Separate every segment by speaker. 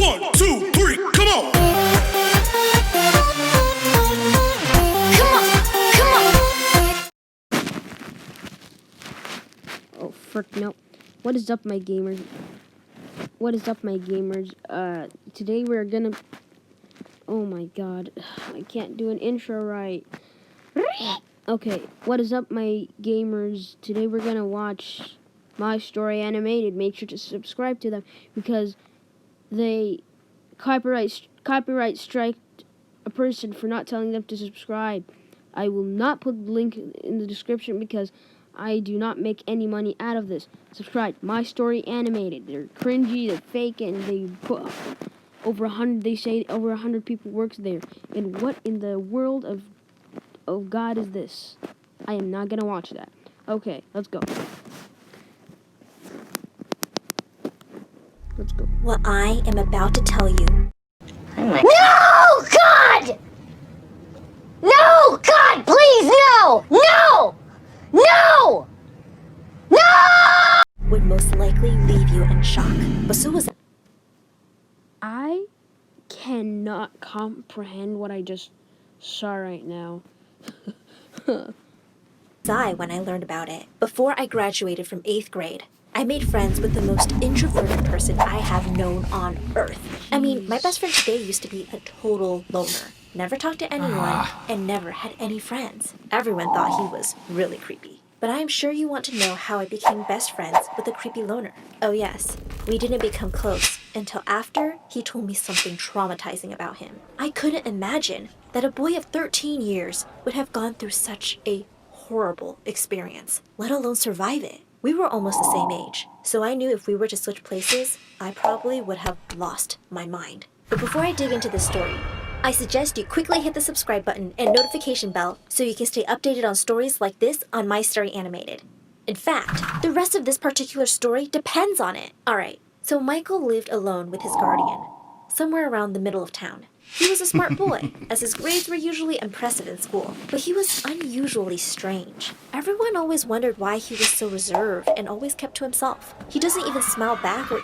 Speaker 1: 1, 2, 3, come on!
Speaker 2: Oh, frick, no. What is up, my gamers? What is up, my gamers? Today we're gonna... Oh my god. I can't do an intro right. Okay, what is up, my gamers? Today we're gonna watch My Story Animated. Make sure to subscribe to them because they copyright strike a person for not telling them to subscribe. I will not put the link in the description because I do not make any money out of this. Subscribe. My Story Animated. They're cringy, they're fake, and they put over 100. They say over 100 people works there. And what in the world of God is this? I am not gonna watch that. Okay, let's go. Let's go.
Speaker 3: What I am about to tell you.
Speaker 4: No, God! No, God, please, no! No! No! No!
Speaker 3: Would most likely leave you in shock. But so was
Speaker 2: I cannot comprehend what I just saw right now.
Speaker 3: I when I learned about it. Before I graduated from 8th grade, I made friends with the most introverted person I have known on earth. I mean, my best friend today used to be a total loner. Never talked to anyone and never had any friends. Everyone thought he was really creepy. But I'm sure you want to know how I became best friends with a creepy loner. Oh yes, we didn't become close until after he told me something traumatizing about him. I couldn't imagine that a boy of 13 years would have gone through such a horrible experience, let alone survive it. We were almost the same age, so I knew if we were to switch places, I probably would have lost my mind. But before I dig into this story, I suggest you quickly hit the subscribe button and notification bell so you can stay updated on stories like this on My Story Animated. In fact, the rest of this particular story depends on it. Alright, so Michael lived alone with his guardian, somewhere around the middle of town. He was a smart boy, as his grades were usually impressive in school, but he was unusually strange. Everyone always wondered why he was so reserved and always kept to himself. He doesn't even smile back or...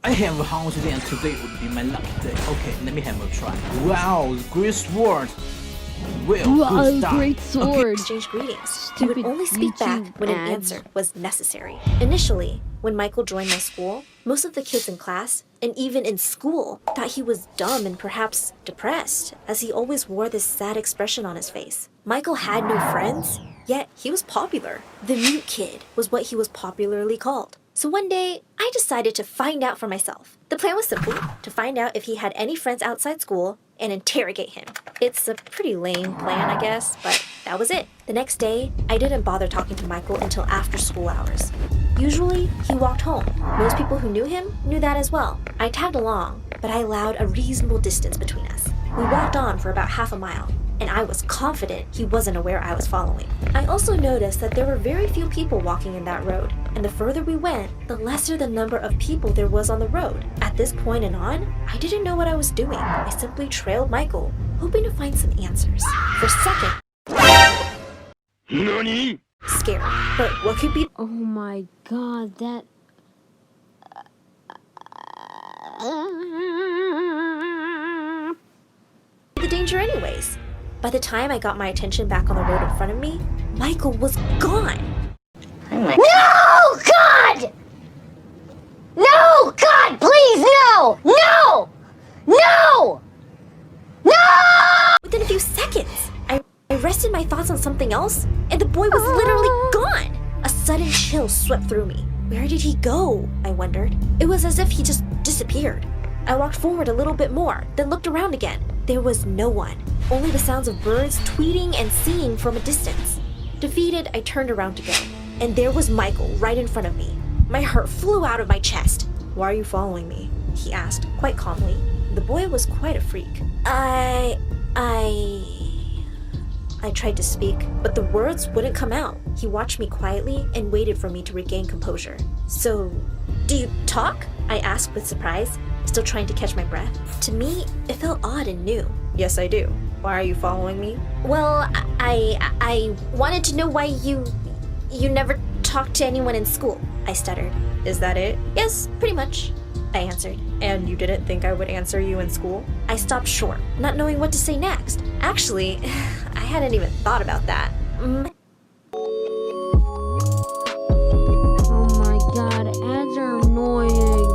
Speaker 5: I have a house and today would be my lucky day. Okay, let me have a try. Wow, great sword! Well, good start.
Speaker 2: Great sword!
Speaker 3: exchange greetings.
Speaker 2: Stupid
Speaker 3: He would only speak back
Speaker 2: YouTube
Speaker 3: when an
Speaker 2: ads.
Speaker 3: answer was necessary. Initially, when Michael joined my school, most of the kids in class, and even in school, thought he was dumb and perhaps depressed, as he always wore this sad expression on his face. Michael had no friends, yet he was popular. The mute kid was what he was popularly called. So one day, I decided to find out for myself. The plan was simple, to find out if he had any friends outside school and interrogate him. It's a pretty lame plan, I guess, but that was it. The next day, I didn't bother talking to Michael until after school hours. Usually, he walked home. Most people who knew him knew that as well. I tagged along, but I allowed a reasonable distance between us. We walked on for about half a mile, and I was confident he wasn't aware I was following. I also noticed that there were very few people walking in that road, and the further we went, the lesser the number of people there was on the road. At this point and on, I didn't know what I was doing. I simply trailed Michael, hoping to find some answers. For a second,
Speaker 1: NANI?!
Speaker 3: scared. But what could be
Speaker 2: Oh my god, that...
Speaker 3: the danger anyways? By the time I got my attention back on the road in front of me, Michael was gone.
Speaker 4: No, God! No, God, please, no! No! No! No!
Speaker 3: Within a few seconds, I rested my thoughts on something else, and the boy was literally gone. A sudden chill swept through me. Where did he go? I wondered. It was as if he just disappeared. I walked forward a little bit more, then looked around again. There was no one, only the sounds of birds tweeting and singing from a distance. Defeated, I turned around to go, and there was Michael right in front of me. My heart flew out of my chest. "Why are you following me?" he asked, quite calmly. The boy was quite a freak. I tried to speak, but the words wouldn't come out. He watched me quietly and waited for me to regain composure. "So, do you talk?" I asked with surprise, still trying to catch my breath. To me, it felt odd and new. "Yes, I do. Why are you following me?" "Well, I wanted to know why you never talked to anyone in school," I stuttered. "Is that it?" "Yes, pretty much." I answered. And you didn't think I would answer you in school? I stopped short, not knowing what to say next. Actually, I hadn't even thought about that.
Speaker 2: Oh my god, ads are annoying.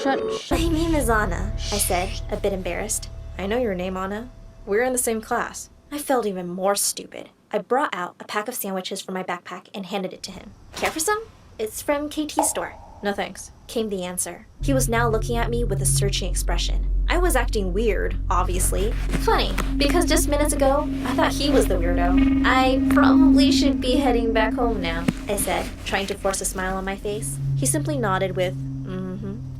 Speaker 2: Shut.
Speaker 3: My name is Anna, I said, a bit embarrassed. I know your name, Anna. We're in the same class. I felt even more stupid. I brought out a pack of sandwiches from my backpack and handed it to him. Care for some? It's from KT's store. No thanks, came the answer. He was now looking at me with a searching expression. I was acting weird, obviously. Funny, because just minutes ago, I thought he was the weirdo. I probably should be heading back home now, I said, trying to force a smile on my face. He simply nodded with,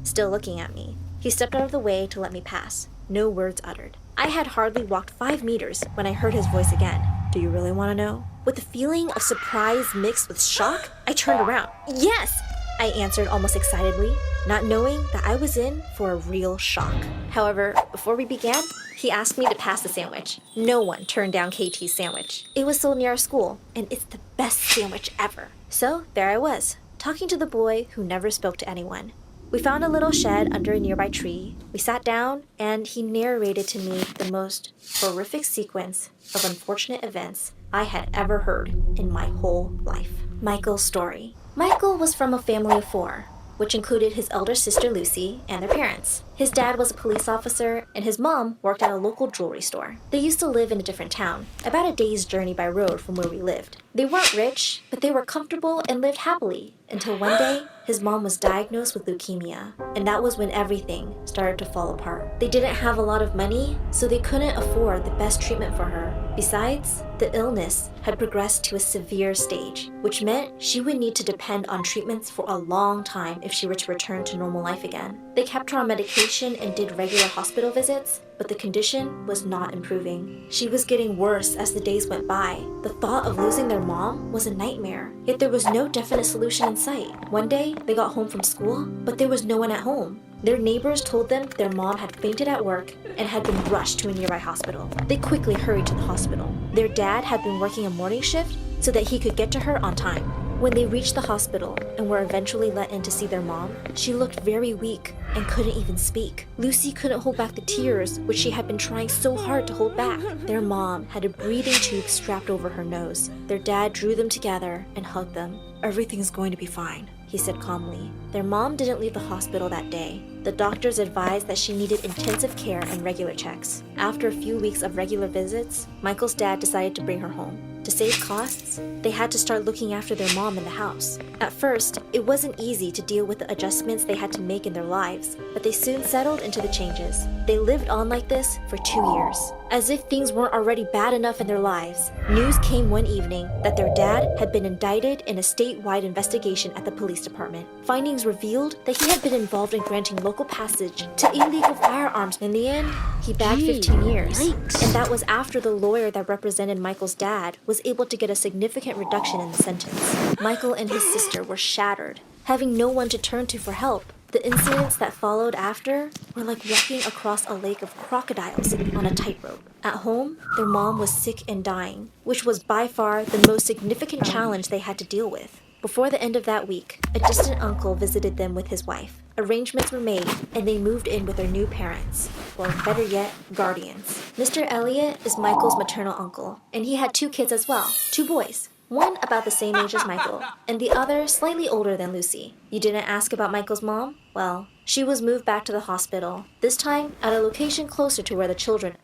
Speaker 3: still looking at me. He stepped out of the way to let me pass. No words uttered. I had hardly walked 5 meters when I heard his voice again. Do you really want to know? With a feeling of surprise mixed with shock, I turned around. Yes! I answered almost excitedly, not knowing that I was in for a real shock. However, before we began, he asked me to pass the sandwich. No one turned down KT's sandwich. It was so near our school, and it's the best sandwich ever. So there I was, talking to the boy who never spoke to anyone. We found a little shed under a nearby tree. We sat down, and he narrated to me the most horrific sequence of unfortunate events I had ever heard in my whole life. Michael's story. Michael was from a family of 4, which included his elder sister Lucy and their parents. His dad was a police officer, and his mom worked at a local jewelry store. They used to live in a different town, about a day's journey by road from where we lived. They weren't rich, but they were comfortable and lived happily, until one day, his mom was diagnosed with leukemia, and that was when everything started to fall apart. They didn't have a lot of money, so they couldn't afford the best treatment for her. Besides, the illness had progressed to a severe stage, which meant she would need to depend on treatments for a long time if she were to return to normal life again. They kept her on medication and did regular hospital visits, but the condition was not improving. She was getting worse as the days went by. The thought of losing their mom was a nightmare, yet there was no definite solution in sight. One day, they got home from school, but there was no one at home. Their neighbors told them their mom had fainted at work and had been rushed to a nearby hospital. They quickly hurried to the hospital. Their dad had been working a morning shift so that he could get to her on time. When they reached the hospital and were eventually let in to see their mom, she looked very weak and couldn't even speak. Lucy couldn't hold back the tears, which she had been trying so hard to hold back. Their mom had a breathing tube strapped over her nose. Their dad drew them together and hugged them. "Everything's going to be fine," he said calmly. Their mom didn't leave the hospital that day. The doctors advised that she needed intensive care and regular checks. After a few weeks of regular visits, Michael's dad decided to bring her home. To save costs, they had to start looking after their mom in the house. At first, it wasn't easy to deal with the adjustments they had to make in their lives, but they soon settled into the changes. They lived on like this for 2 years. As if things weren't already bad enough in their lives, news came one evening that their dad had been indicted in a statewide investigation at the police department. Findings revealed that he had been involved in granting local passage to illegal firearms. In the end, he bagged 15 years.
Speaker 2: Yikes.
Speaker 3: And that was after the lawyer that represented Michael's dad was able to get a significant reduction in the sentence. Michael and his sister were shattered, having no one to turn to for help. The incidents that followed after were like walking across a lake of crocodiles on a tightrope. At home, their mom was sick and dying, which was by far the most significant challenge they had to deal with. Before the end of that week, a distant uncle visited them with his wife. Arrangements were made, and they moved in with their new parents, or better yet, guardians. Mr. Elliot is Michael's maternal uncle, and he had 2 kids as well, 2 boys. One about the same age as Michael, and the other slightly older than Lucy. You didn't ask about Michael's mom? Well, she was moved back to the hospital, this time at a location closer to where the children.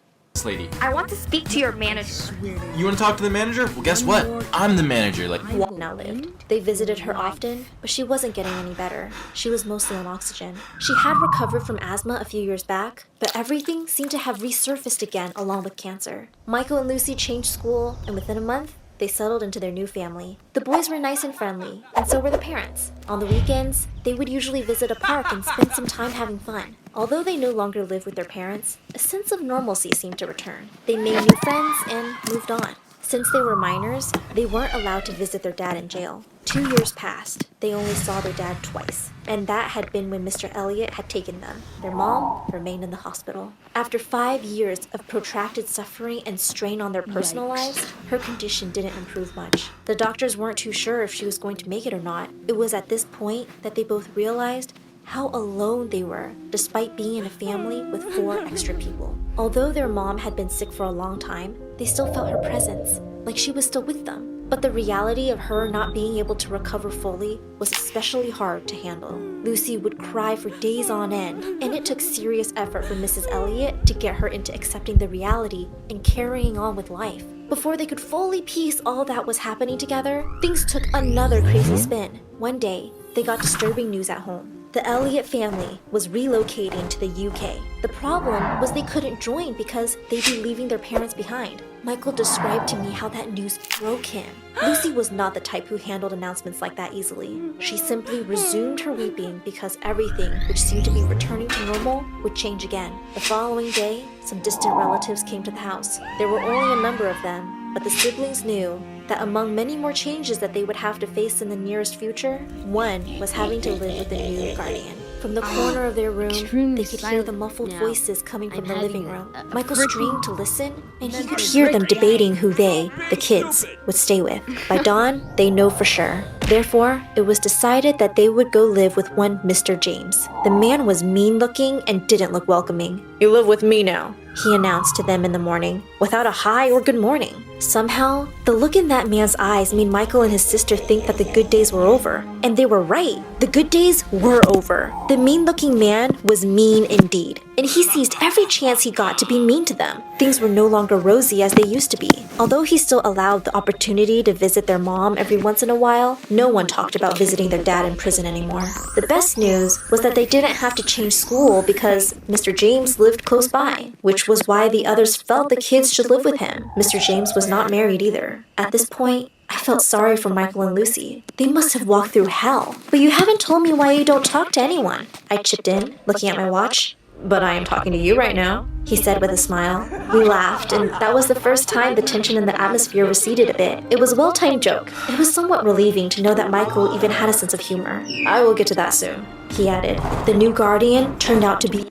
Speaker 6: Lady.
Speaker 7: I want to speak to your manager.
Speaker 6: You want to talk to the manager? Well, guess what? I'm the manager. Like,
Speaker 3: Now lived. They visited her often, but she wasn't getting any better. She was mostly on oxygen. She had recovered from asthma a few years back, but everything seemed to have resurfaced again along with cancer. Michael and Lucy changed school, and within a month, they settled into their new family. The boys were nice and friendly, and so were the parents. On the weekends, they would usually visit a park and spend some time having fun. Although they no longer lived with their parents, a sense of normalcy seemed to return. They made new friends and moved on. Since they were minors, they weren't allowed to visit their dad in jail. 2 years passed. They only saw their dad twice, and that had been when Mr. Elliot had taken them. Their mom remained in the hospital. After 5 years of protracted suffering and strain on their personal lives, her condition didn't improve much. The doctors weren't too sure if she was going to make it or not. It was at this point that they both realized how alone they were, despite being in a family with 4 extra people. Although their mom had been sick for a long time, they still felt her presence, like she was still with them. But the reality of her not being able to recover fully was especially hard to handle. Lucy would cry for days on end, and it took serious effort for Mrs. Elliot to get her into accepting the reality and carrying on with life. Before they could fully piece all that was happening together, things took another crazy spin. One day, they got disturbing news at home. The Elliot family was relocating to the UK. The problem was they couldn't join because they'd be leaving their parents behind. Michael described to me how that news broke him. Lucy was not the type who handled announcements like that easily. She simply resumed her weeping because everything, which seemed to be returning to normal, would change again. The following day, some distant relatives came to the house. There were only a number of them, but the siblings knew that among many more changes that they would have to face in the nearest future, one was having to live with a new guardian. From the corner of their room, they could hear the muffled voices coming from the living room. Michael strained to listen, and he could hear them debating who they, the kids, would stay with. By dawn, they know for sure. Therefore, it was decided that they would go live with one Mr. James. The man was mean-looking and didn't look welcoming. "You live with me now," he announced to them in the morning, without a hi or good morning. Somehow, the look in that man's eyes made Michael and his sister think that the good days were over. And they were right. The good days were over. The mean-looking man was mean indeed, and he seized every chance he got to be mean to them. Things were no longer rosy as they used to be. Although he still allowed the opportunity to visit their mom every once in a while, no one talked about visiting their dad in prison anymore. The best news was that they didn't have to change school because Mr. James lived close by, which was why the others felt the kids should live with him. Mr. James was not married either. At this point, I felt sorry for Michael and Lucy. They must have walked through hell. "But you haven't told me why you don't talk to anyone," I chipped in, looking at my watch. "But I am talking to you right now," he said with a smile. We laughed, and that was the first time the tension in the atmosphere receded a bit. It was a well-timed joke. It was somewhat relieving to know that Michael even had a sense of humor. "I will get to that soon," he added. The new guardian turned out to be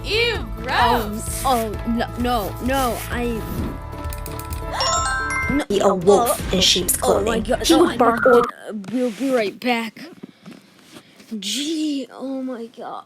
Speaker 7: Ew, gross.
Speaker 3: a wolf in sheep's clothing.
Speaker 2: Oh my God.
Speaker 3: He would bark or
Speaker 2: We'll be right back. Gee, oh my God.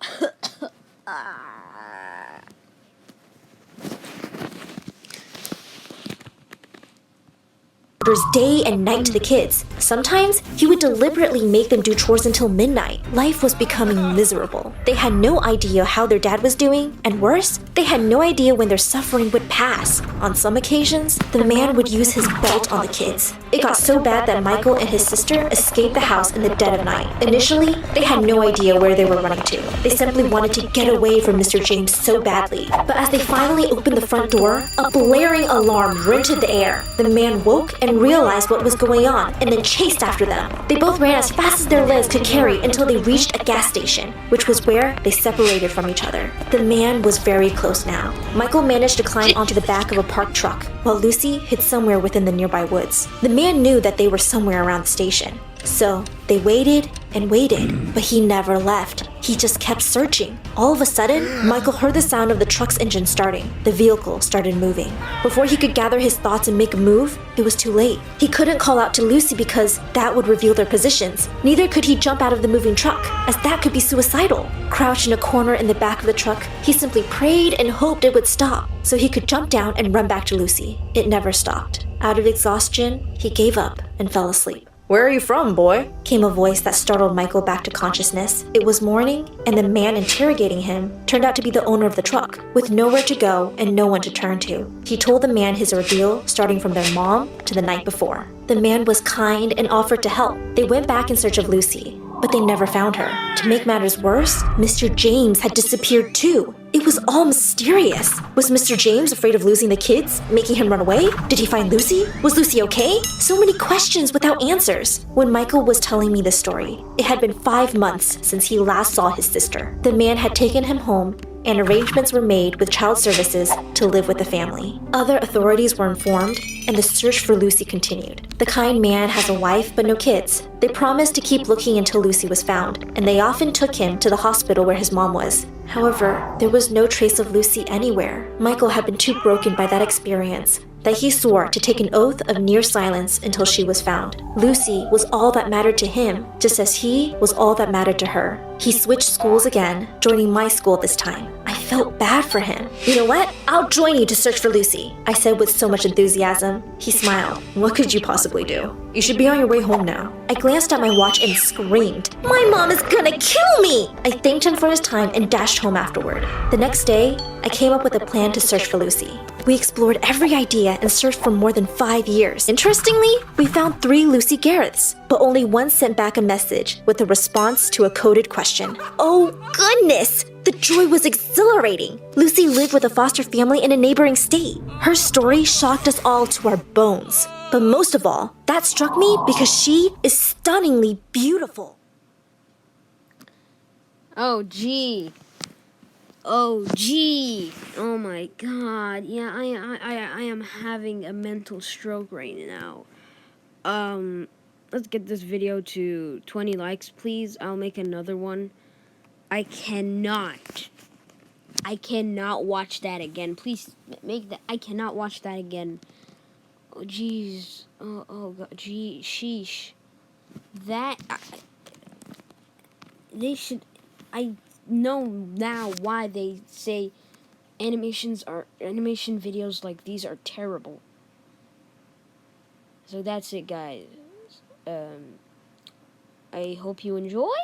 Speaker 3: orders day and night to the kids. Sometimes, he would deliberately make them do chores until midnight. Life was becoming miserable. They had no idea how their dad was doing, and worse, they had no idea when their suffering would pass. On some occasions, the man would use his belt on the kids. It got so bad that Michael and his sister escaped the house in the dead of night. Initially, they had no idea where they were running to. They simply wanted to get away from Mr. James so badly. But as they finally opened the front door, a blaring alarm rented the air. The man woke and realized what was going on and then chased after them. They both ran as fast as their legs could carry until they reached a gas station, which was where they separated from each other. The man was very close now. Michael managed to climb onto the back of a parked truck, while Lucy hid somewhere within the nearby woods. The man knew that they were somewhere around the station. So they waited and waited, but he never left. He just kept searching. All of a sudden, Michael heard the sound of the truck's engine starting. The vehicle started moving. Before he could gather his thoughts and make a move, it was too late. He couldn't call out to Lucy because that would reveal their positions. Neither could he jump out of the moving truck, as that could be suicidal. Crouched in a corner in the back of the truck, he simply prayed and hoped it would stop, so he could jump down and run back to Lucy. It never stopped. Out of exhaustion, he gave up and fell asleep. "Where are you from, boy?" came a voice that startled Michael back to consciousness. It was morning, and the man interrogating him turned out to be the owner of the truck, with nowhere to go and no one to turn to. He told the man his ordeal, starting from their mom to the night before. The man was kind and offered to help. They went back in search of Lucy, but they never found her. To make matters worse, Mr. James had disappeared too. It was all mysterious. Was Mr. James afraid of losing the kids, making him run away? Did he find Lucy? Was Lucy okay? So many questions without answers. When Michael was telling me this story, it had been 5 months since he last saw his sister. The man had taken him home and arrangements were made with child services to live with the family. Other authorities were informed, and the search for Lucy continued. The kind man has a wife but no kids. They promised to keep looking until Lucy was found, and they often took him to the hospital where his mom was. However, there was no trace of Lucy anywhere. Michael had been too broken by that experience that he swore to take an oath of near silence until she was found. Lucy was all that mattered to him, just as he was all that mattered to her. He switched schools again, joining my school this time. I felt bad for him. You know what? I'll join you to search for Lucy, I said with so much enthusiasm. He smiled. What could you possibly do? You should be on your way home now. I glanced at my watch and screamed, "My mom is gonna kill me!" I thanked him for his time and dashed home afterward. The next day, I came up with a plan to search for Lucy. We explored every idea and searched for more than 5 years. Interestingly, we found 3 Lucy Garreths, but only one sent back a message with a response to a coded question. Oh goodness! The joy was exhilarating. Lucy lived with a foster family in a neighboring state. Her story shocked us all to our bones. But most of all, that struck me because she is stunningly beautiful.
Speaker 2: Oh, gee. Oh, gee. Oh, my God. Yeah, I am having a mental stroke right now. Let's get this video to 20 likes, please. I'll make another one. I cannot watch that again. Please make that. I cannot watch that again. Oh, jeez. Oh, God. Gee, sheesh. That... they should... I know now why they say animation videos like these are terrible. So that's it, guys. I hope you enjoy.